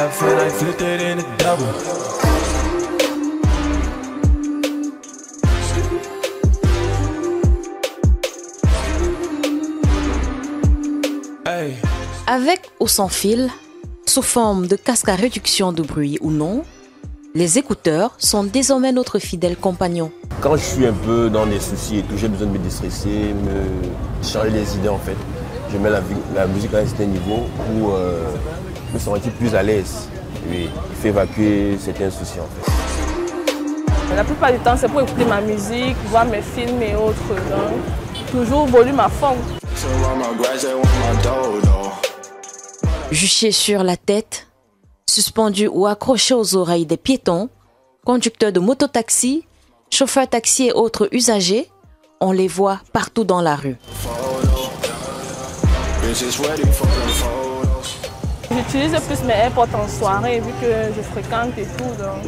half and I flipped it in a double. Hey. Avec ou sans fil, sous forme de casque à réduction de bruit ou non, les écouteurs sont désormais notre fidèle compagnon. Quand je suis un peu dans des soucis et tout, j'ai besoin de me déstresser, me changer les idées en fait. Je mets la musique à un certain niveau pour me sentir plus à l'aise. Oui, il fait évacuer certains soucis en fait. La plupart du temps, c'est pour écouter ma musique, voir mes films et autres. Donc, toujours volume à fond. Juché sur la tête, suspendu ou accroché aux oreilles des piétons, conducteurs de mototaxi, chauffeurs taxi et autres usagers, on les voit partout dans la rue. J'utilise plus mes AirPods en soirée vu que je fréquente et tout. Donc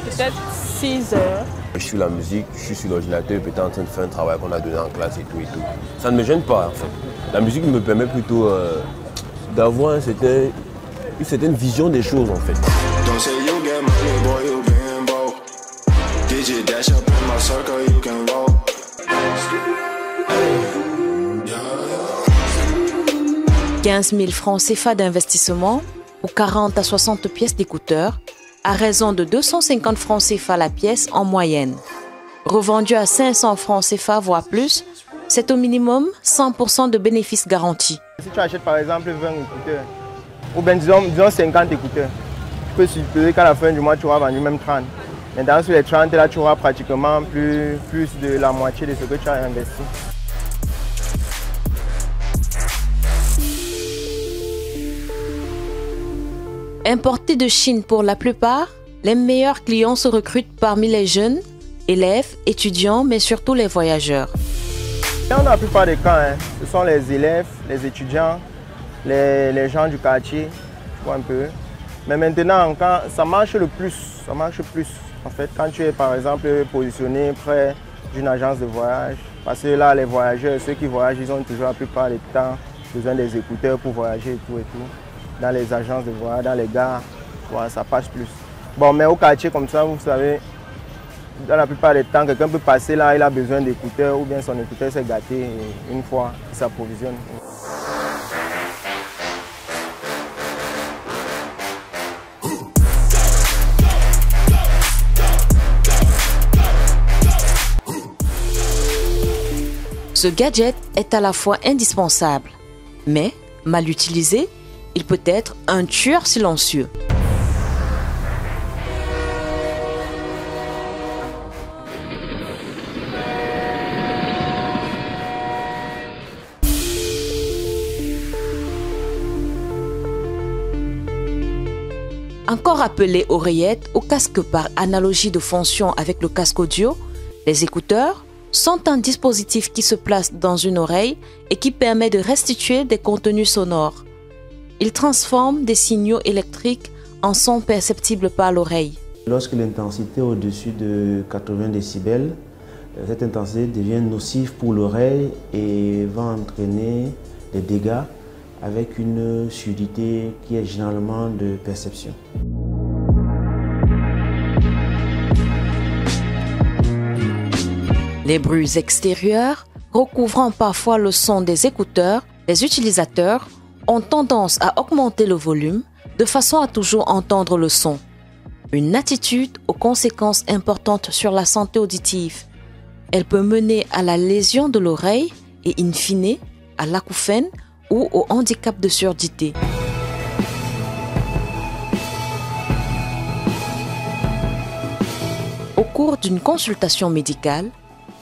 peut-être 6 heures. Je suis la musique, je suis sur l'ordinateur, peut-être en train de faire un travail qu'on a donné en classe et tout et tout. Ça ne me gêne pas en fait. La musique me permet plutôt d'avoir une certaine vision des choses en fait. « 15 000 francs CFA d'investissement ou 40 à 60 pièces d'écouteurs à raison de 250 francs CFA la pièce en moyenne. Revendu à 500 francs CFA voire plus, c'est au minimum 100% de bénéfices garantis. Si tu achètes par exemple 20 écouteurs, ou bien disons 50 écouteurs, tu peux supposer qu'à la fin du mois tu auras vendu même 30. Maintenant sur les 30 là tu auras pratiquement plus de la moitié de ce que tu as investi. Importés de Chine pour la plupart, les meilleurs clients se recrutent parmi les jeunes, élèves, étudiants, mais surtout les voyageurs. Dans la plupart des cas, ce sont les élèves, les étudiants, les gens du quartier, tu vois un peu. Mais maintenant, quand ça marche le plus, en fait, quand tu es par exemple positionné près d'une agence de voyage. Parce que là, les voyageurs, ceux qui voyagent, ils ont toujours la plupart du temps besoin des écouteurs pour voyager et tout. Dans les agences de voyage, dans les gares, voilà, ça passe plus. Bon, mais au quartier comme ça, vous savez, dans la plupart des temps, quelqu'un peut passer là, il a besoin d'écouteurs ou bien son écouteur s'est gâté et une fois, il s'approvisionne. Ce gadget est à la fois indispensable, mais mal utilisé, il peut être un tueur silencieux. Encore appelé oreillette ou casque par analogie de fonction avec le casque audio, les écouteurs sont un dispositif qui se place dans une oreille et qui permet de restituer des contenus sonores. Il transforme des signaux électriques en sons perceptibles par l'oreille. Lorsque l'intensité est au-dessus de 80 décibels, cette intensité devient nocive pour l'oreille et va entraîner des dégâts avec une surdité qui est généralement de perception. Les bruits extérieurs, recouvrant parfois le son des écouteurs, les utilisateurs ont tendance à augmenter le volume de façon à toujours entendre le son. Une attitude aux conséquences importantes sur la santé auditive. Elle peut mener à la lésion de l'oreille et in fine à l'acouphène ou au handicap de surdité. Au cours d'une consultation médicale,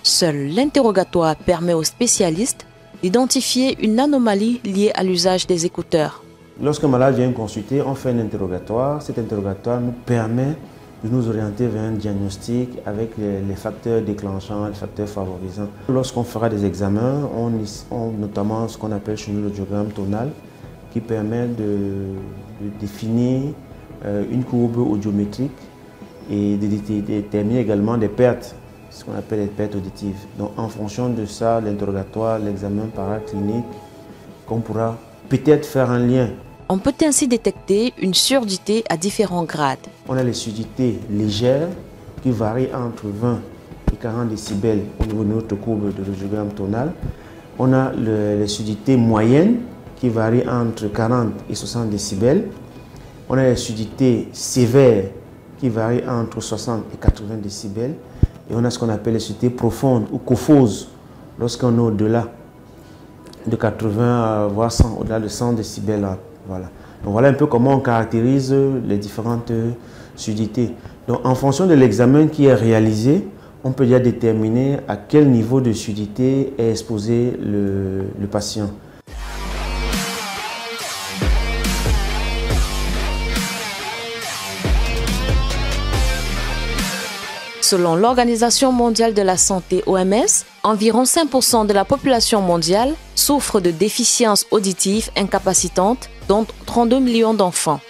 seul l'interrogatoire permet aux spécialistes d'identifier une anomalie liée à l'usage des écouteurs. Lorsqu'un malade vient consulter, on fait un interrogatoire. Cet interrogatoire nous permet de nous orienter vers un diagnostic avec les facteurs déclenchants, les facteurs favorisants. Lorsqu'on fera des examens, on notamment ce qu'on appelle chez nous le diagramme tonal, qui permet de définir une courbe audiométrique et de déterminer également des pertes, ce qu'on appelle les pertes auditives. Donc en fonction de ça, l'interrogatoire, l'examen paraclinique, qu'on pourra peut-être faire un lien. On peut ainsi détecter une surdité à différents grades. On a les surdités légères qui varient entre 20 et 40 décibels au niveau de notre courbe de l'audiogramme tonal. On a les surdités moyennes qui varient entre 40 et 60 décibels. On a les surdités sévères qui varient entre 60 et 80 décibels. Et on a ce qu'on appelle les surdités profondes ou cophoses lorsqu'on est au-delà de 80, voire 100, au-delà de 100 décibels. Voilà. Donc voilà un peu comment on caractérise les différentes surdités. Donc en fonction de l'examen qui est réalisé, on peut déjà déterminer à quel niveau de surdité est exposé le patient. Selon l'Organisation mondiale de la santé (OMS), environ 5% de la population mondiale souffre de déficiences auditives incapacitantes, dont 32 millions d'enfants.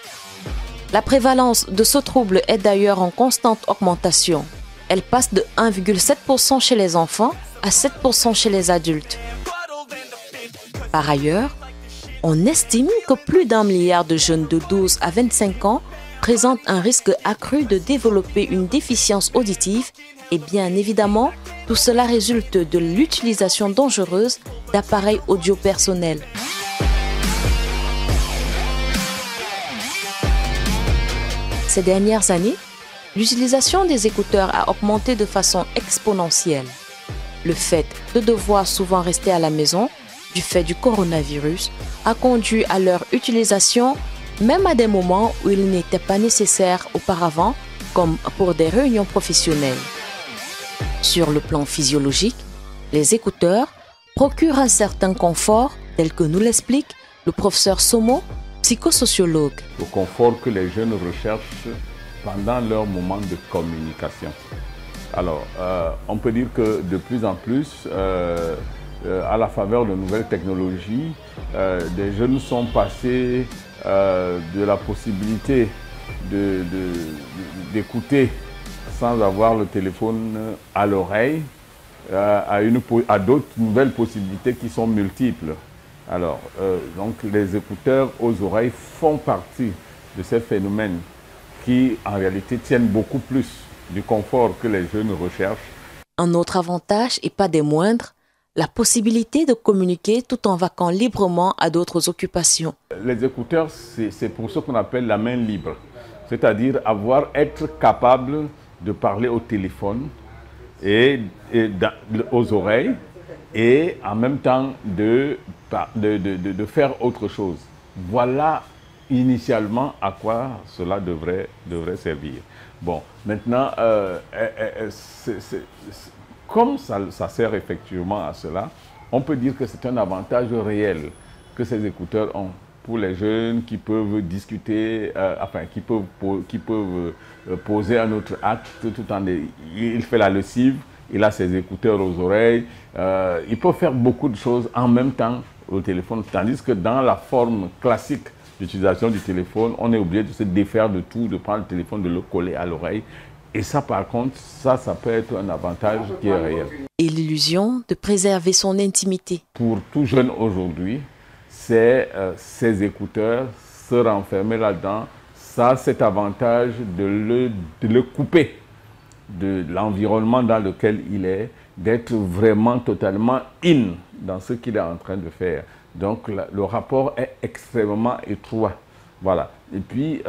La prévalence de ce trouble est d'ailleurs en constante augmentation. Elle passe de 1,7% chez les enfants à 7% chez les adultes. Par ailleurs, on estime que plus d'1 milliard de jeunes de 12 à 25 ans présentent un risque accru de développer une déficience auditive et bien évidemment, tout cela résulte de l'utilisation dangereuse d'appareils audio personnels. Ces dernières années, l'utilisation des écouteurs a augmenté de façon exponentielle. Le fait de devoir souvent rester à la maison, du fait du coronavirus, a conduit à leur utilisation même à des moments où il n'était pas nécessaire auparavant, comme pour des réunions professionnelles. Sur le plan physiologique, les écouteurs procurent un certain confort, tel que nous l'explique le professeur Somo, psychosociologue. Le confort que les jeunes recherchent pendant leur moment de communication. Alors, on peut dire que de plus en plus, à la faveur de nouvelles technologies, des jeunes sont passés de la possibilité d'écouter sans avoir le téléphone à l'oreille à d'autres nouvelles possibilités qui sont multiples. Alors, donc les écouteurs aux oreilles font partie de ces phénomènes qui en réalité tiennent beaucoup plus du confort que les jeunes recherchent. Un autre avantage, et pas des moindres, la possibilité de communiquer tout en vaquant librement à d'autres occupations. Les écouteurs, c'est pour ce qu'on appelle la main libre, c'est-à-dire être capable de parler au téléphone et aux oreilles et en même temps de faire autre chose. Voilà initialement à quoi cela devrait servir. Bon, maintenant, comme ça sert effectivement à cela, on peut dire que c'est un avantage réel que ces écouteurs ont pour les jeunes qui peuvent discuter, qui peuvent poser un autre acte tout en... Il fait la lessive, il a ses écouteurs aux oreilles, il peut faire beaucoup de choses en même temps au téléphone, tandis que dans la forme classique d'utilisation du téléphone, on est obligé de se défaire de tout, de prendre le téléphone, de le coller à l'oreille. Et ça, par contre, ça peut être un avantage qui est réel. Et l'illusion de préserver son intimité. Pour tout jeune aujourd'hui, c'est ces écouteurs, se renfermer là-dedans, ça a cet avantage de le couper de l'environnement dans lequel il est, d'être vraiment totalement in dans ce qu'il est en train de faire. Donc le rapport est extrêmement étroit. Voilà. Et puis,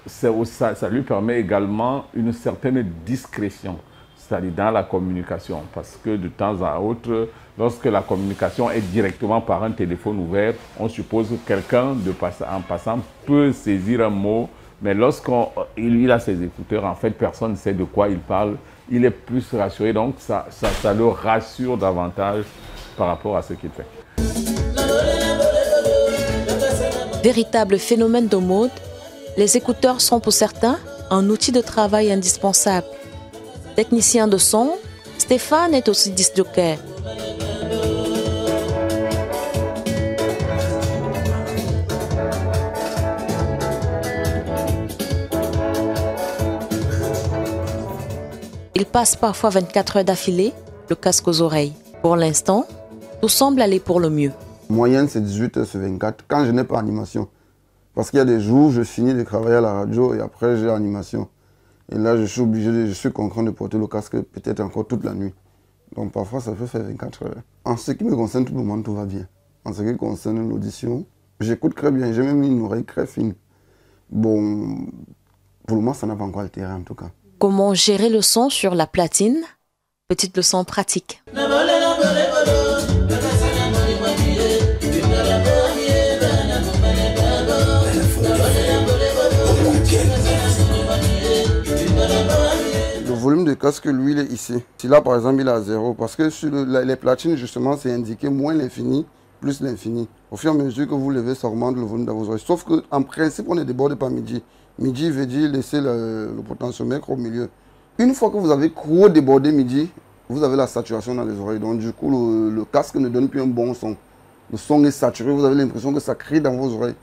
ça lui permet également une certaine discrétion, c'est-à-dire dans la communication. Parce que de temps à autre, lorsque la communication est directement par un téléphone ouvert, on suppose que quelqu'un en passant peut saisir un mot, mais lorsqu'il a ses écouteurs, en fait, personne ne sait de quoi il parle. Il est plus rassuré, donc ça le rassure davantage par rapport à ce qu'il fait. Véritable phénomène de mode, les écouteurs sont pour certains un outil de travail indispensable. Technicien de son, Stéphane est aussi disc jockey. Il passe parfois 24 heures d'affilée, le casque aux oreilles. Pour l'instant, tout semble aller pour le mieux. Moyenne, c'est 18 heures sur 24 quand je n'ai pas animation. Parce qu'il y a des jours, je finis de travailler à la radio et après j'ai l'animation. Et là, je suis obligé, je suis contraint de porter le casque peut-être encore toute la nuit. Donc parfois, ça peut faire 24 heures. En ce qui me concerne, tout le monde, tout va bien. En ce qui concerne l'audition, j'écoute très bien. J'ai même une oreille très fine. Bon, pour le moment, ça n'a pas encore altéré en tout cas. Comment gérer le son sur la platine? Petite leçon pratique. Le volume de casque, lui, il est ici. Si là, par exemple, il est à 0, parce que sur les platines, justement, c'est indiqué moins l'infini, plus l'infini. Au fur et à mesure que vous levez, ça augmente le volume dans vos oreilles. Sauf qu'en principe, on est débordé par midi. Midi veut dire laisser le potentiomètre au milieu. Une fois que vous avez trop débordé midi, vous avez la saturation dans les oreilles. Donc, du coup, le casque ne donne plus un bon son. Le son est saturé, vous avez l'impression que ça crie dans vos oreilles.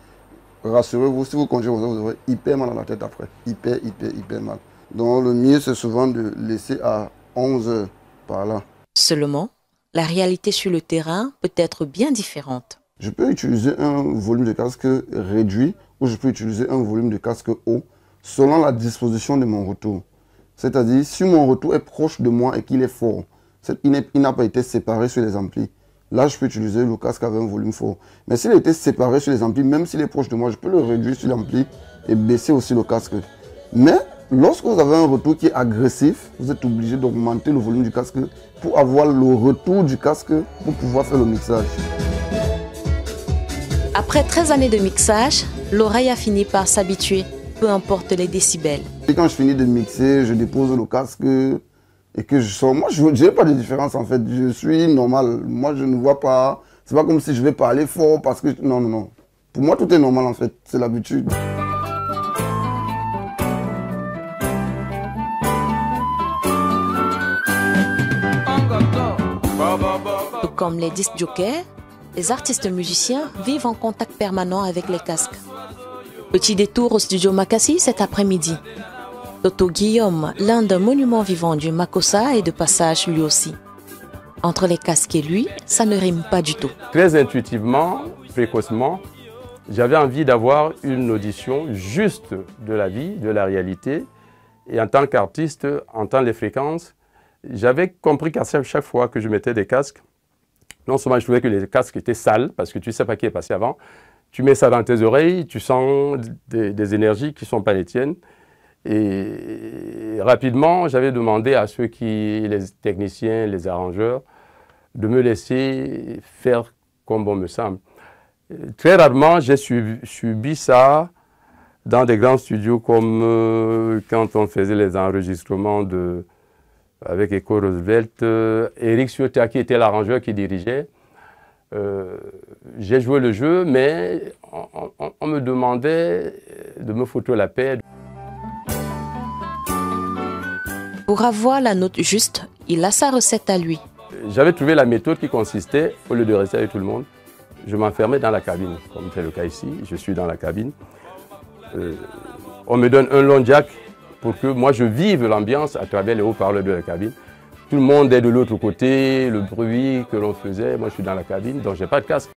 Rassurez-vous, si vous congélez vos oreilles, hyper mal à la tête après. Hyper mal. Donc le mieux, c'est souvent de laisser à 11 heures par là. Seulement, la réalité sur le terrain peut être bien différente. Je peux utiliser un volume de casque réduit ou je peux utiliser un volume de casque haut selon la disposition de mon retour. C'est-à-dire, si mon retour est proche de moi et qu'il est fort, il n'a pas été séparé sur les amplis. Là, je peux utiliser le casque avec un volume fort. Mais s'il était séparé sur les amplis, même s'il est proche de moi, je peux le réduire sur l'ampli et baisser aussi le casque. Mais lorsque vous avez un retour qui est agressif, vous êtes obligé d'augmenter le volume du casque pour avoir le retour du casque pour pouvoir faire le mixage. Après 13 années de mixage, l'oreille a fini par s'habituer, peu importe les décibels. Et quand je finis de mixer, je dépose le casque et que je sors. Moi, je n'ai pas de différence en fait. Je suis normal. Moi, je ne vois pas. C'est pas comme si je vais parler fort parce que. Non. Pour moi, tout est normal en fait. C'est l'habitude. Tout comme les disc jockeys, les artistes musiciens vivent en contact permanent avec les casques. Petit détour au studio Makassi cet après-midi. Toto Guillaume, l'un des monuments vivants du Makossa, est de passage lui aussi. Entre les casques et lui, ça ne rime pas du tout. Très intuitivement, précocement, j'avais envie d'avoir une audition juste de la vie, de la réalité. Et en tant qu'artiste, entendre les fréquences, j'avais compris qu'à chaque fois que je mettais des casques, non seulement je trouvais que les casques étaient sales, parce que tu ne sais pas qui est passé avant, tu mets ça dans tes oreilles, tu sens des énergies qui ne sont pas les tiennes. Et rapidement, j'avais demandé à les techniciens, les arrangeurs, de me laisser faire comme bon me semble. Très rarement, j'ai subi ça dans des grands studios comme quand on faisait les enregistrements avec Echo Roosevelt. Eric Ciotta, qui était l'arrangeur qui dirigeait. J'ai joué le jeu, mais on me demandait de me foutre la paix. Pour avoir la note juste, il a sa recette à lui. J'avais trouvé la méthode qui consistait, au lieu de rester avec tout le monde, je m'enfermais dans la cabine, comme c'est le cas ici, je suis dans la cabine. On me donne un long jack pour que moi je vive l'ambiance à travers les haut-parleurs de la cabine. Tout le monde est de l'autre côté, le bruit que l'on faisait, moi je suis dans la cabine, donc je n'ai pas de casque.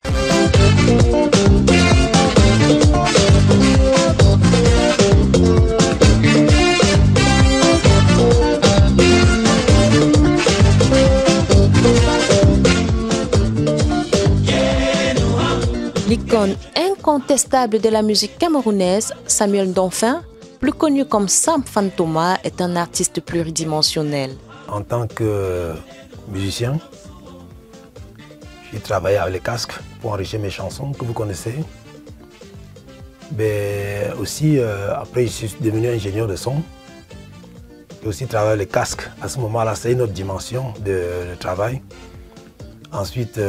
L'icône incontestable de la musique camerounaise, Samuel Donfin, plus connu comme Sam Fantoma, est un artiste pluridimensionnel. En tant que musicien, j'ai travaillé avec les casques pour enrichir mes chansons que vous connaissez. Mais aussi, après, je suis devenu ingénieur de son. J'ai aussi travaillé avec les casques. À ce moment-là, c'est une autre dimension de travail. Ensuite,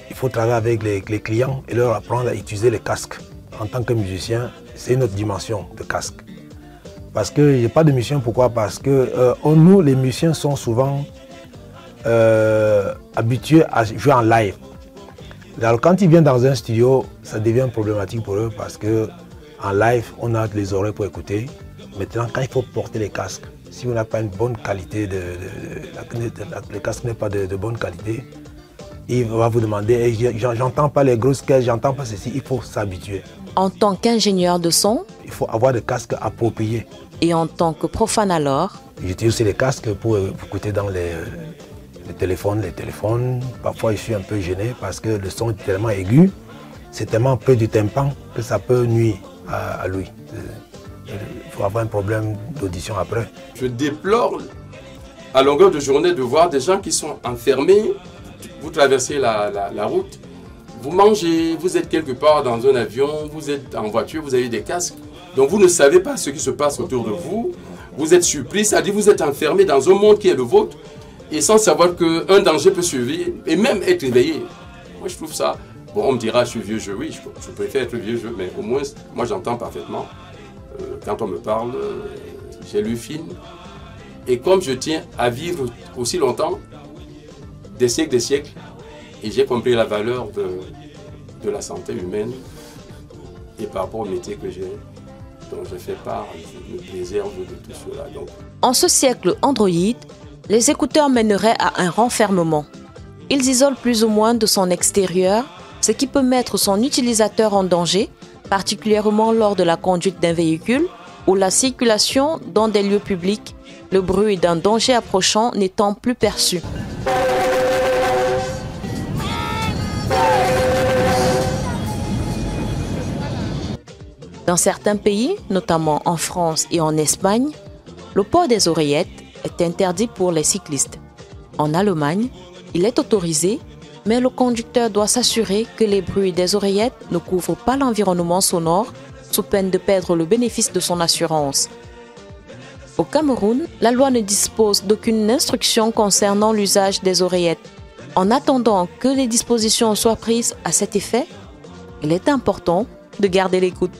il faut travailler avec les clients et leur apprendre à utiliser les casques. En tant que musicien, c'est une autre dimension de casque. Parce que il n'y a pas de musicien, pourquoi? Parce que nous, les musiciens, sont souvent habitués à jouer en live. Alors, quand ils viennent dans un studio, ça devient problématique pour eux parce qu'en live, on a les oreilles pour écouter. Maintenant, quand il faut porter les casques, si on n'a pas une bonne qualité, le casque n'est pas de bonne qualité, il va vous demander, j'entends pas les grosses caisses, j'entends pas ceci, il faut s'habituer. En tant qu'ingénieur de son, il faut avoir des casques appropriés. Et en tant que profane alors, j'utilise aussi les casques pour écouter dans les téléphones. Parfois, je suis un peu gêné parce que le son est tellement aigu, c'est tellement près du tympan que ça peut nuire à lui. Il faut avoir un problème d'audition après. Je déplore à longueur de journée de voir des gens qui sont enfermés. Vous traversez la route, vous mangez, vous êtes quelque part dans un avion, vous êtes en voiture, vous avez des casques. Donc vous ne savez pas ce qui se passe autour de vous. Vous êtes surpris, c'est-à-dire vous êtes enfermé dans un monde qui est le vôtre et sans savoir qu'un danger peut survenir et même être éveillé. Moi je trouve ça... Bon, on me dira je suis vieux jeu, oui, je préfère être vieux jeu, mais au moins moi j'entends parfaitement. Quand on me parle, j'ai lu film. Et comme je tiens à vivre aussi longtemps, des siècles, et j'ai compris la valeur de la santé humaine et par rapport au métier que j'ai, dont je fais part, je me préserve de tout cela. Donc. En ce siècle Android, les écouteurs mèneraient à un renfermement. Ils isolent plus ou moins de son extérieur, ce qui peut mettre son utilisateur en danger, particulièrement lors de la conduite d'un véhicule ou la circulation dans des lieux publics, le bruit d'un danger approchant n'étant plus perçu. Dans certains pays, notamment en France et en Espagne, le port des oreillettes est interdit pour les cyclistes. En Allemagne, il est autorisé, mais le conducteur doit s'assurer que les bruits des oreillettes ne couvrent pas l'environnement sonore, sous peine de perdre le bénéfice de son assurance. Au Cameroun, la loi ne dispose d'aucune instruction concernant l'usage des oreillettes. En attendant que les dispositions soient prises à cet effet, il est important de garder l'écoute.